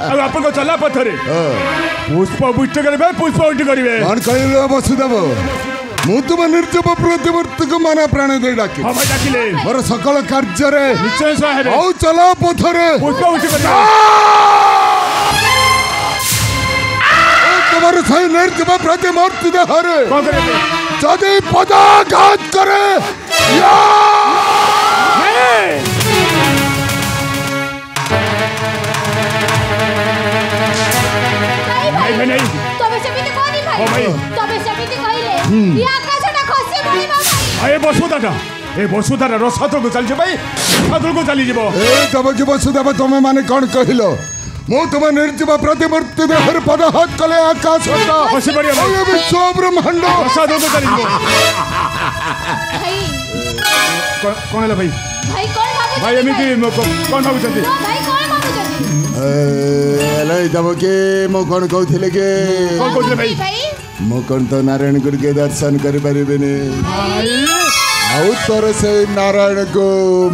आप चला पथरे पुष्प उष्ट करेंगे पुष्प उष्ट करेंगे कौन कहले वसुदेव मु तुम निर्जब प्रतिवर्ती को माना प्राण दे डाके मोर सकल कार्य रे निश्चय सहाय औ चला पथरे पुष्प उष्ट करेंगे तुम्हारे सही निर्जब प्रतिवर्ती दे हरे कौन करेंगे जदि पदाघात करे या नहीं तबे सेमिति कोनी भाई तबे सेमिति कहिले या आकाशटा खसे पड़ी भाई ए बसुदाटा रसात को चल भाई साधु को चली जीवो ए तब की वसुदेव तुम माने कौन कहिलो मु तुम निर्जीव प्रतिवर्ती देहर पदाघात कले आकाश होता खसी पड़ी ये विश्व ब्रह्मांड साधु को चली जीवो भाई कौन है भाई भाई कौन भाबु भाई एमिति कौन भाबु चंती भाई कौन भाबु चंती एले तब के मु कौन कहथिले के कौन कहथिले भाई मु कौन तो नारायण गुरु के दर्शन कर परिबेने आउ तोर से नारायण को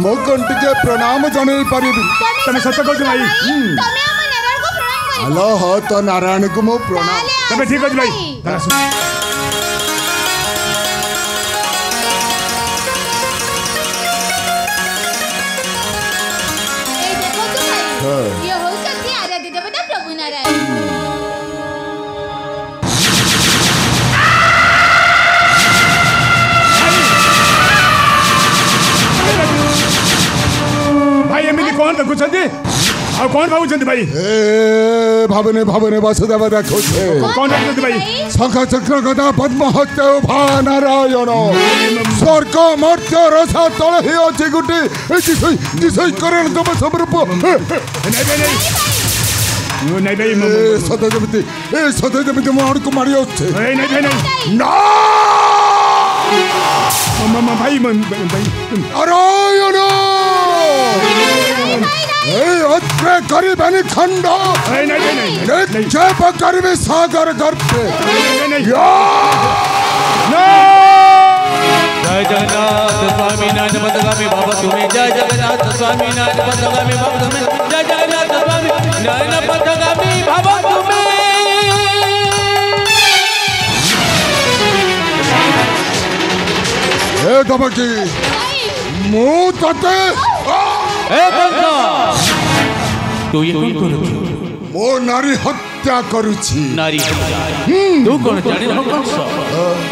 मु कौन टिके प्रणाम जणे परिबे तमे सत्य कहछ भाई तमे हम नारायण को प्रणाम करी हेलो हो तो नारायण को मु प्रणाम तमे ठीक कहछ भाई ए देखो तो भाई ये हो सकती आराध्य देवता प्रभु नारायण भाई एमिति कौन देखुछंती आ कौन भाबुछंती भाई ए भावने भावने वसुदेव देखो छे कौन देखुछंती भाई शंख चक्र गदा पद्म हस्त भा नारायण स्वर्ग मर्त्य रसा तल ही अछि गुटी जिसई करण तम स्वरूप नहीं भाई सदा जमिति मोहन को मारी अछि नहीं ना भाई नारायण ए अत्रे करिबनि खंड निक्षेप करिबे सागर गर्भे जय जगन्नाथ स्वामी नाथ पदगामी बाबा तुम्हें जय जगन्नाथ स्वामी नाथ पदगामी बाबा तुम्हें जय जगन्नाथ स्वामी नाथ पदगामी बाबा तुम्हें ए दबकी मु तते ए कंसा तू ये कौन करू मो नारी हत्या करूछि नारी हत्या तू कौन जाने हो कंसा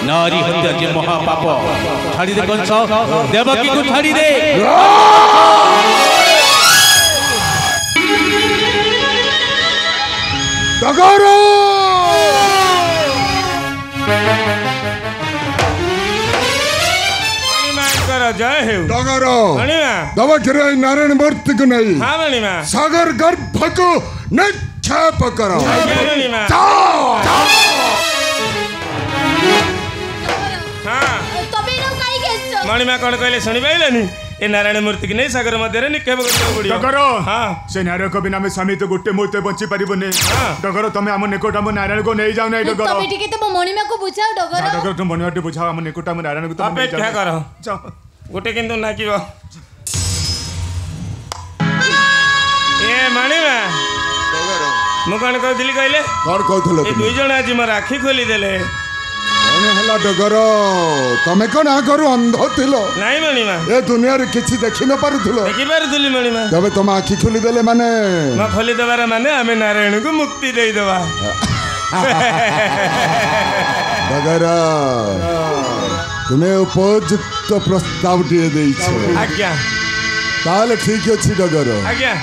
नारी हत्या के महापाप छाड़ी दे कंसा देवकी को छाड़ी दे डगरो जय हे डगरो दबकी नारायण मूर्ति को नहीं सागर गर्भ को निक्षेप करो मणिमा कौन कहले सुनी पाइलानी ए नारायण मूर्ति की नहीं सागर मध्य निक्षेप डगरो से नारायण को बिना में स्वामी तो गोटे मुहूर्ते बंची पारिबने डगरो तमे हम निकट हम नारायण को नहीं जाओ नहीं डगरो तमे टिके तो मणिमा को बुझाओ डगरो तुम मणिमा को बुझाओ हम निकट हम नारायण को तमे अपेक्षा करो गोटे किंतु नाकिबो ए मणिमा मु कौन कहथिली कहले कौन कहथलो ए दुई जण आज मोर आखि खोली देले कौन हला डगरो तमे कोन आगरो अंध थिलो नहीं मणिमा ए दुनिया रे किछि देखि न पारुथलो देखि पारुथली मणिमा तबे तुम आखि खोली देले माने म खोली देबार माने हमें नारायण को मुक्ति देई देबा डगरो तुम्हें उपयुक्त प्रस्ताव दिए देइछो आज्ञा ताले ठीक अछि डगरो आज्ञा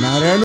नारायण